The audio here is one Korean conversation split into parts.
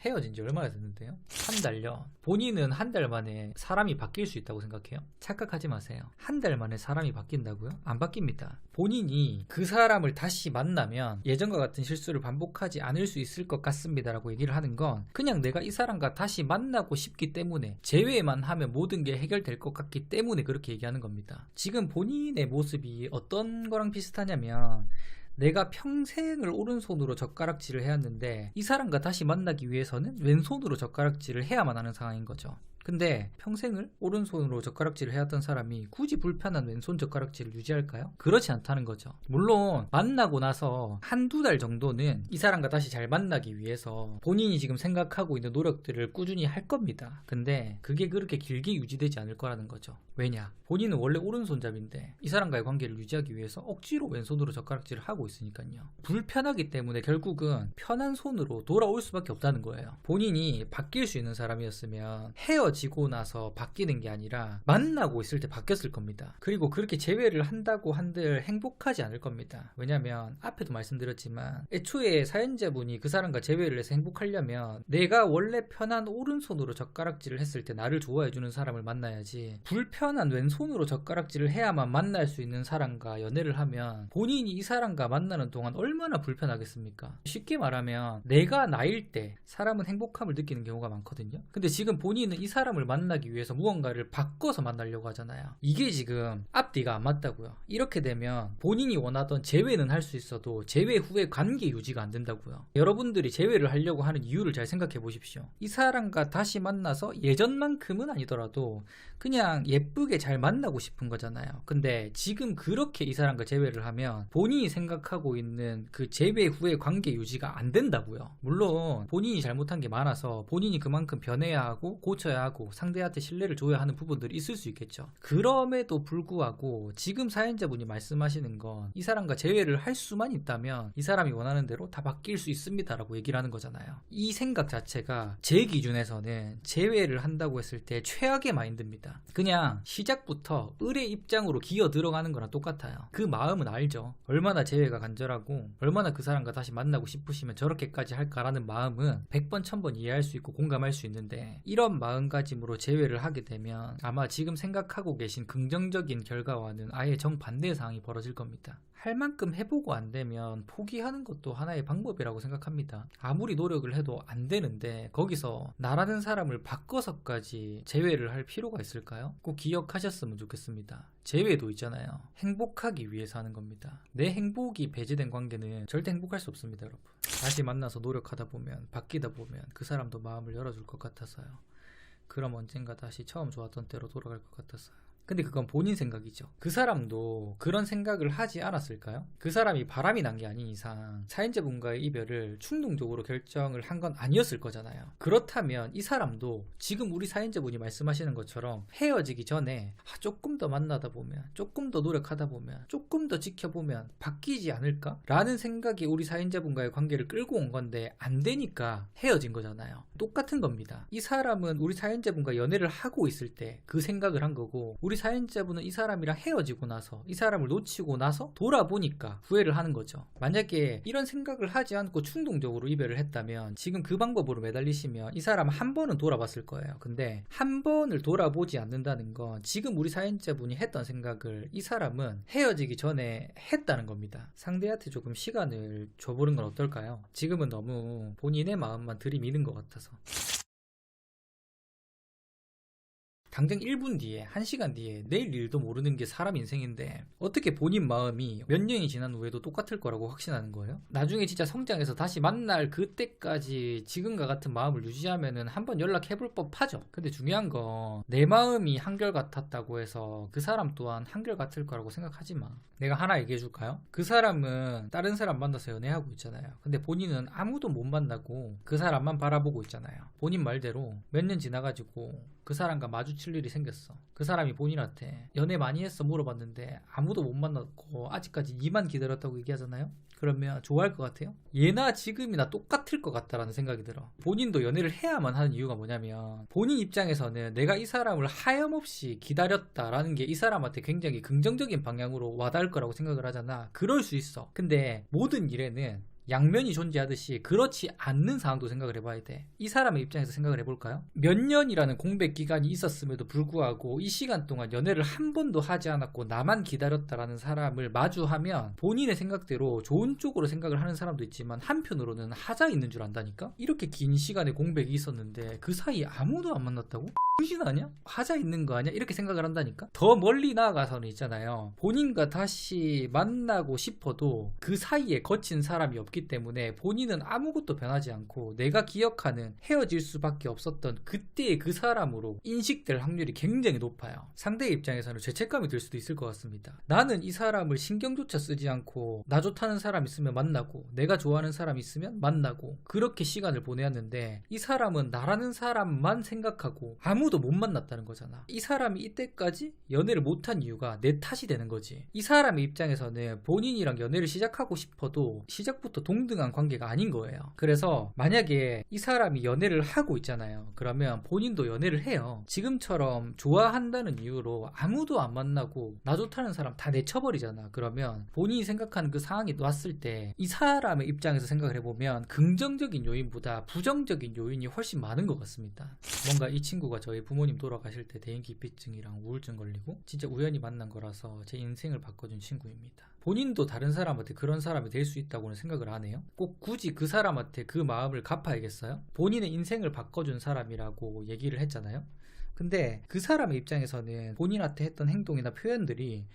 헤어진 지 얼마나 됐는데요? 한 달요. 본인은 한 달 만에 사람이 바뀔 수 있다고 생각해요? 착각하지 마세요. 한 달 만에 사람이 바뀐다고요? 안 바뀝니다. 본인이 그 사람을 다시 만나면 예전과 같은 실수를 반복하지 않을 수 있을 것 같습니다 라고 얘기를 하는 건 그냥 내가 이 사람과 다시 만나고 싶기 때문에, 제외만 하면 모든 게 해결될 것 같기 때문에 그렇게 얘기하는 겁니다. 지금 본인의 모습이 어떤 거랑 비슷하냐면, 내가 평생을 오른손으로 젓가락질을 해왔는데 이 사람과 다시 만나기 위해서는 왼손으로 젓가락질을 해야만 하는 상황인 거죠. 근데 평생을 오른손으로 젓가락질을 해왔던 사람이 굳이 불편한 왼손 젓가락질을 유지할까요? 그렇지 않다는 거죠. 물론 만나고 나서 한두 달 정도는 이 사람과 다시 잘 만나기 위해서 본인이 지금 생각하고 있는 노력들을 꾸준히 할 겁니다. 근데 그게 그렇게 길게 유지되지 않을 거라는 거죠. 왜냐? 본인은 원래 오른손잡인데 이 사람과의 관계를 유지하기 위해서 억지로 왼손으로 젓가락질을 하고 있으니까요. 불편하기 때문에 결국은 편한 손으로 돌아올 수밖에 없다는 거예요. 본인이 바뀔 수 있는 사람이었으면 헤어지고 나서 바뀌는 게 아니라 만나고 있을 때 바뀌었을 겁니다. 그리고 그렇게 재회를 한다고 한들 행복하지 않을 겁니다. 왜냐면 앞에도 말씀드렸지만 애초에 사연자분이 그 사람과 재회를 해서 행복하려면 내가 원래 편한 오른손으로 젓가락질을 했을 때 나를 좋아해주는 사람을 만나야지, 불편한 왼손으로 젓가락질을 해야만 만날 수 있는 사람과 연애를 하면 본인이 이 사람과 만나는 동안 얼마나 불편하겠습니까? 쉽게 말하면 내가 나일 때 사람은 행복함을 느끼는 경우가 많거든요. 근데 지금 본인은 이 사람을 만나기 위해서 무언가를 바꿔서 만나려고 하잖아요. 이게 지금 앞뒤가 안 맞다고요. 이렇게 되면 본인이 원하던 재회는 할 수 있어도 재회 후에 관계 유지가 안 된다고요. 여러분들이 재회를 하려고 하는 이유를 잘 생각해 보십시오. 이 사람과 다시 만나서 예전만큼은 아니더라도 그냥 예쁘게 잘 만나고 싶은 거잖아요. 근데 지금 그렇게 이 사람과 재회를 하면 본인이 생각하고 있는 그 재회 후의 관계 유지가 안 된다고요. 물론 본인이 잘못한 게 많아서 본인이 그만큼 변해야 하고 고쳐야 하고 상대한테 신뢰를 줘야 하는 부분들이 있을 수 있겠죠. 그럼에도 불구하고 지금 사연자분이 말씀하시는 건 이 사람과 재회를 할 수만 있다면 이 사람이 원하는 대로 다 바뀔 수 있습니다 라고 얘기를 하는 거잖아요. 이 생각 자체가 제 기준에서는 재회를 한다고 했을 때 최악의 마인드입니다. 그냥 시작부터 을의 입장으로 기어 들어가는 거랑 똑같아요. 그 마음은 알죠. 얼마나 재회가 간절하고 얼마나 그 사람과 다시 만나고 싶으시면 저렇게까지 할까라는 마음은 100번 1000번 이해할 수 있고 공감할 수 있는데, 이런 마음가짐으로 재회를 하게 되면 아마 지금 생각하고 계신 긍정적인 결과와는 아예 정반대의 상황이 벌어질 겁니다. 할 만큼 해보고 안 되면 포기하는 것도 하나의 방법이라고 생각합니다. 아무리 노력을 해도 안 되는데 거기서 나라는 사람을 바꿔서까지 재회를 할 필요가 있을까요? 꼭 기억하셨으면 좋겠습니다. 재회도 있잖아요. 행복하기 위해서 하는 겁니다. 내 행복이 배제된 관계는 절대 행복할 수 없습니다, 여러분. 다시 만나서 노력하다 보면, 바뀌다 보면 그 사람도 마음을 열어줄 것 같아서요. 그럼 언젠가 다시 처음 좋았던 때로 돌아갈 것 같아서요. 근데 그건 본인 생각이죠. 그 사람도 그런 생각을 하지 않았을까요? 그 사람이 바람이 난 게 아닌 이상 사연자분과의 이별을 충동적으로 결정을 한 건 아니었을 거잖아요. 그렇다면 이 사람도 지금 우리 사연자분이 말씀하시는 것처럼 헤어지기 전에 조금 더 만나다 보면, 조금 더 노력하다 보면, 조금 더 지켜보면 바뀌지 않을까? 라는 생각이 우리 사연자분과의 관계를 끌고 온 건데 안 되니까 헤어진 거잖아요. 똑같은 겁니다. 이 사람은 우리 사연자분과 연애를 하고 있을 때 그 생각을 한 거고, 우리 사연자분은 이 사람이랑 헤어지고 나서, 이 사람을 놓치고 나서 돌아보니까 후회를 하는 거죠. 만약에 이런 생각을 하지 않고 충동적으로 이별을 했다면 지금 그 방법으로 매달리시면 이 사람 한 번은 돌아봤을 거예요. 근데 한 번을 돌아보지 않는다는 건 지금 우리 사연자분이 했던 생각을 이 사람은 헤어지기 전에 했다는 겁니다. 상대한테 조금 시간을 줘보는 건 어떨까요? 지금은 너무 본인의 마음만 들이미는 것 같아서. 당장 1분 뒤에, 1시간 뒤에, 내일 일도 모르는 게 사람 인생인데 어떻게 본인 마음이 몇 년이 지난 후에도 똑같을 거라고 확신하는 거예요? 나중에 진짜 성장해서 다시 만날 그때까지 지금과 같은 마음을 유지하면은 한번 연락해볼 법하죠. 근데 중요한 건 내 마음이 한결같았다고 해서 그 사람 또한 한결같을 거라고 생각하지 마. 내가 하나 얘기해줄까요? 그 사람은 다른 사람 만나서 연애하고 있잖아요. 근데 본인은 아무도 못 만나고 그 사람만 바라보고 있잖아요. 본인 말대로 몇 년 지나가지고 그 사람과 마주칠 일이 생겼어. 그 사람이 본인한테 연애 많이 했어 물어봤는데 아무도 못 만났고 아직까지 니만 기다렸다고 얘기하잖아요. 그러면 좋아할 것 같아요? 얘나 지금이나 똑같을 것 같다라는 생각이 들어. 본인도 연애를 해야만 하는 이유가 뭐냐면 본인 입장에서는 내가 이 사람을 하염없이 기다렸다라는 게 이 사람한테 굉장히 긍정적인 방향으로 와닿을 거라고 생각을 하잖아. 그럴 수 있어. 근데 모든 일에는 양면이 존재하듯이 그렇지 않는 상황도 생각을 해봐야 돼. 이 사람의 입장에서 생각을 해볼까요? 몇 년이라는 공백 기간이 있었음에도 불구하고 이 시간 동안 연애를 한 번도 하지 않았고 나만 기다렸다라는 사람을 마주하면 본인의 생각대로 좋은 쪽으로 생각을 하는 사람도 있지만 한편으로는 하자 있는 줄 안다니까? 이렇게 긴 시간의 공백이 있었는데 그 사이에 아무도 안 만났다고? 정신 아니야? 하자 있는 거 아니야? 이렇게 생각을 한다니까? 더 멀리 나아가서는 있잖아요. 본인과 다시 만나고 싶어도 그 사이에 거친 사람이 없기 때문에 본인은 아무것도 변하지 않고 내가 기억하는 헤어질 수밖에 없었던 그때의 그 사람으로 인식될 확률이 굉장히 높아요. 상대의 입장에서는 죄책감이 들 수도 있을 것 같습니다. 나는 이 사람을 신경조차 쓰지 않고 나 좋다는 사람 있으면 만나고 내가 좋아하는 사람 있으면 만나고 그렇게 시간을 보내었는데 이 사람은 나라는 사람만 생각하고 아무도 못 만났다는 거잖아. 이 사람이 이때까지 연애를 못한 이유가 내 탓이 되는 거지. 이 사람의 입장에서는 본인이랑 연애를 시작하고 싶어도 시작부터 동등한 관계가 아닌 거예요. 그래서 만약에 이 사람이 연애를 하고 있잖아요. 그러면 본인도 연애를 해요. 지금처럼 좋아한다는 이유로 아무도 안 만나고 나 좋다는 사람 다 내쳐버리잖아. 그러면 본인이 생각하는 그 상황이 왔을 때 이 사람의 입장에서 생각을 해보면 긍정적인 요인보다 부정적인 요인이 훨씬 많은 것 같습니다. 뭔가 이 친구가 저희 부모님 돌아가실 때 대인기피증이랑 우울증 걸리고 진짜 우연히 만난 거라서 제 인생을 바꿔준 친구입니다. 본인도 다른 사람한테 그런 사람이 될 수 있다고는 생각을 안 해요. 꼭 굳이 그 사람한테 그 마음을 갚아야겠어요? 본인의 인생을 바꿔준 사람이라고 얘기를 했잖아요. 근데 그 사람의 입장에서는 본인한테 했던 행동이나 표현들이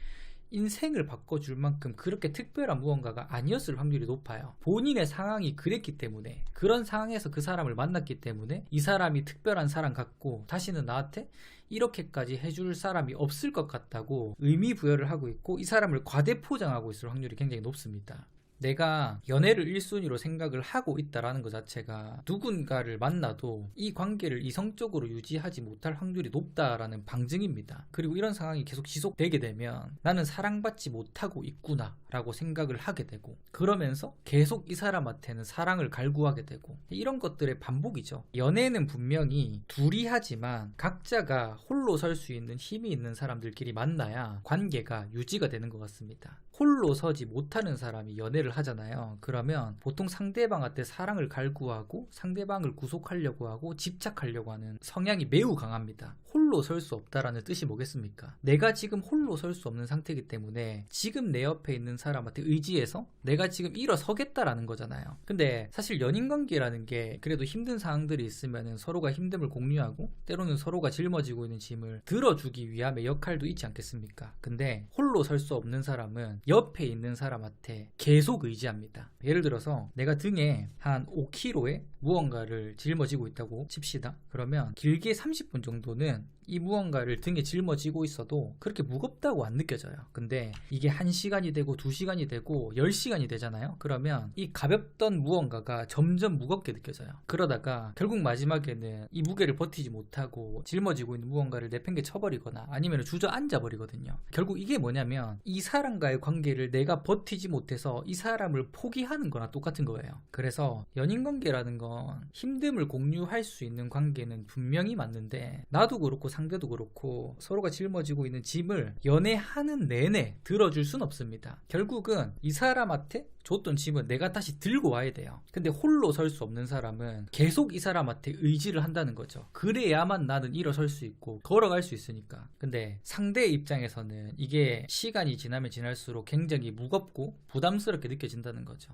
인생을 바꿔줄 만큼 그렇게 특별한 무언가가 아니었을 확률이 높아요. 본인의 상황이 그랬기 때문에, 그런 상황에서 그 사람을 만났기 때문에 이 사람이 특별한 사람 같고 다시는 나한테 이렇게까지 해줄 사람이 없을 것 같다고 의미 부여를 하고 있고 이 사람을 과대포장하고 있을 확률이 굉장히 높습니다. 내가 연애를 1순위로 생각을 하고 있다라는 것 자체가 누군가를 만나도 이 관계를 이성적으로 유지하지 못할 확률이 높다라는 방증입니다. 그리고 이런 상황이 계속 지속되게 되면 나는 사랑받지 못하고 있구나 라고 생각을 하게 되고 그러면서 계속 이 사람한테는 사랑을 갈구하게 되고 이런 것들의 반복이죠. 연애는 분명히 둘이 하지만 각자가 홀로 설 수 있는 힘이 있는 사람들끼리 만나야 관계가 유지가 되는 것 같습니다. 홀로 서지 못하는 사람이 연애를 하잖아요. 그러면 보통 상대방한테 사랑을 갈구하고 상대방을 구속하려고 하고 집착하려고 하는 성향이 매우 강합니다. 홀로 설 수 없다라는 뜻이 뭐겠습니까? 내가 지금 홀로 설 수 없는 상태이기 때문에 지금 내 옆에 있는 사람한테 의지해서 내가 지금 일어서겠다라는 거잖아요. 근데 사실 연인관계라는 게 그래도 힘든 상황들이 있으면 서로가 힘듦을 공유하고 때로는 서로가 짊어지고 있는 짐을 들어주기 위함의 역할도 있지 않겠습니까? 근데 홀로 설 수 없는 사람은 옆에 있는 사람한테 계속 의지합니다. 예를 들어서 내가 등에 한 5kg의 무언가를 짊어지고 있다고 칩시다. 그러면 길게 30분 정도는 이 무언가를 등에 짊어지고 있어도 그렇게 무겁다고 안 느껴져요. 근데 이게 1시간이 되고 2시간이 되고 10시간이 되잖아요. 그러면 이 가볍던 무언가가 점점 무겁게 느껴져요. 그러다가 결국 마지막에는 이 무게를 버티지 못하고 짊어지고 있는 무언가를 내팽개 쳐버리거나 아니면 주저앉아 버리거든요. 결국 이게 뭐냐면 이 사람과의 관계를 내가 버티지 못해서 이 사람을 포기하는 거나 똑같은 거예요. 그래서 연인관계라는 건 힘듦을 공유할 수 있는 관계는 분명히 맞는데 나도 그렇고 상대도 그렇고 서로가 짊어지고 있는 짐을 연애하는 내내 들어줄 순 없습니다. 결국은 이 사람한테 줬던 짐은 내가 다시 들고 와야 돼요. 근데 홀로 설 수 없는 사람은 계속 이 사람한테 의지를 한다는 거죠. 그래야만 나는 일어설 수 있고 걸어갈 수 있으니까. 근데 상대의 입장에서는 이게 시간이 지나면 지날수록 굉장히 무겁고 부담스럽게 느껴진다는 거죠.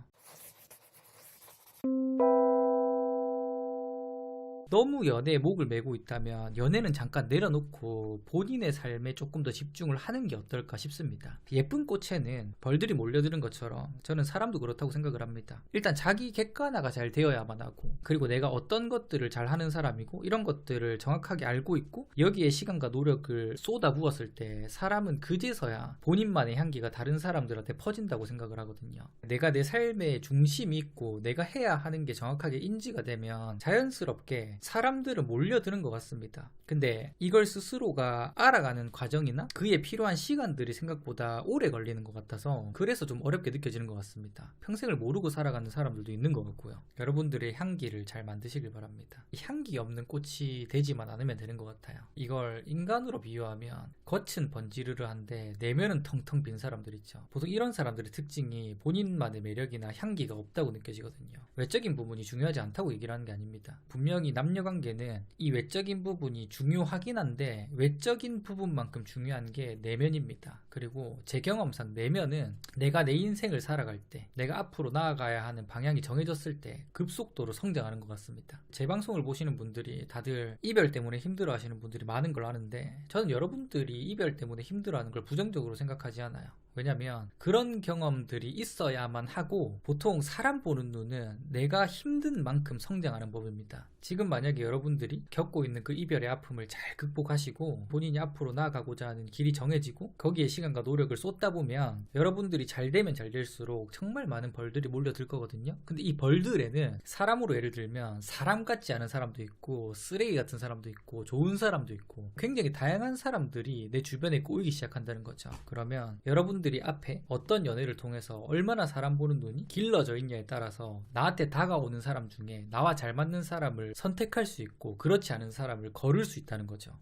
너무 연애에 목을 메고 있다면 연애는 잠깐 내려놓고 본인의 삶에 조금 더 집중을 하는 게 어떨까 싶습니다. 예쁜 꽃에는 벌들이 몰려드는 것처럼 저는 사람도 그렇다고 생각을 합니다. 일단 자기 객관화가 잘 되어야만 하고 그리고 내가 어떤 것들을 잘 하는 사람이고 이런 것들을 정확하게 알고 있고 여기에 시간과 노력을 쏟아 부었을 때 사람은 그제서야 본인만의 향기가 다른 사람들한테 퍼진다고 생각을 하거든요. 내가 내 삶의 중심이 있고 내가 해야 하는 게 정확하게 인지가 되면 자연스럽게 사람들은 몰려드는 것 같습니다. 근데 이걸 스스로가 알아가는 과정이나 그에 필요한 시간들이 생각보다 오래 걸리는 것 같아서 그래서 좀 어렵게 느껴지는 것 같습니다. 평생을 모르고 살아가는 사람들도 있는 것 같고요. 여러분들의 향기를 잘 만드시길 바랍니다. 향기 없는 꽃이 되지만 않으면 되는 것 같아요. 이걸 인간으로 비유하면 겉은 번지르르한데 내면은 텅텅 빈 사람들 있죠. 보통 이런 사람들의 특징이 본인만의 매력이나 향기가 없다고 느껴지거든요. 외적인 부분이 중요하지 않다고 얘기를 하는 게 아닙니다. 분명히 남녀관계는 이 외적인 부분이 중요하긴 한데 외적인 부분만큼 중요한 게 내면입니다. 그리고 제 경험상 내면은 내가 내 인생을 살아갈 때, 내가 앞으로 나아가야 하는 방향이 정해졌을 때 급속도로 성장하는 것 같습니다. 제 방송을 보시는 분들이 다들 이별 때문에 힘들어 하시는 분들이 많은 걸 아는데 저는 여러분들이 이별 때문에 힘들어하는 걸 부정적으로 생각하지 않아요. 왜냐면 그런 경험들이 있어야만 하고 보통 사람 보는 눈은 내가 힘든 만큼 성장하는 법입니다. 지금 만약에 여러분들이 겪고 있는 그 이별의 아픔을 잘 극복하시고 본인이 앞으로 나아가고자 하는 길이 정해지고 거기에 시간과 노력을 쏟다 보면 여러분들이 잘 되면 잘 될수록 정말 많은 벌들이 몰려들 거거든요. 근데 이 벌들에는 사람으로 예를 들면 사람 같지 않은 사람도 있고 쓰레기 같은 사람도 있고 좋은 사람도 있고 굉장히 다양한 사람들이 내 주변에 꼬이기 시작한다는 거죠. 그러면 여러분들이 앞에 어떤 연애를 통해서 얼마나 사람 보는 눈이 길러져 있냐에 따라서 나한테 다가오는 사람 중에 나와 잘 맞는 사람을 선택할 수 있고 그렇지 않은 사람을 거를 수 있다는 거죠.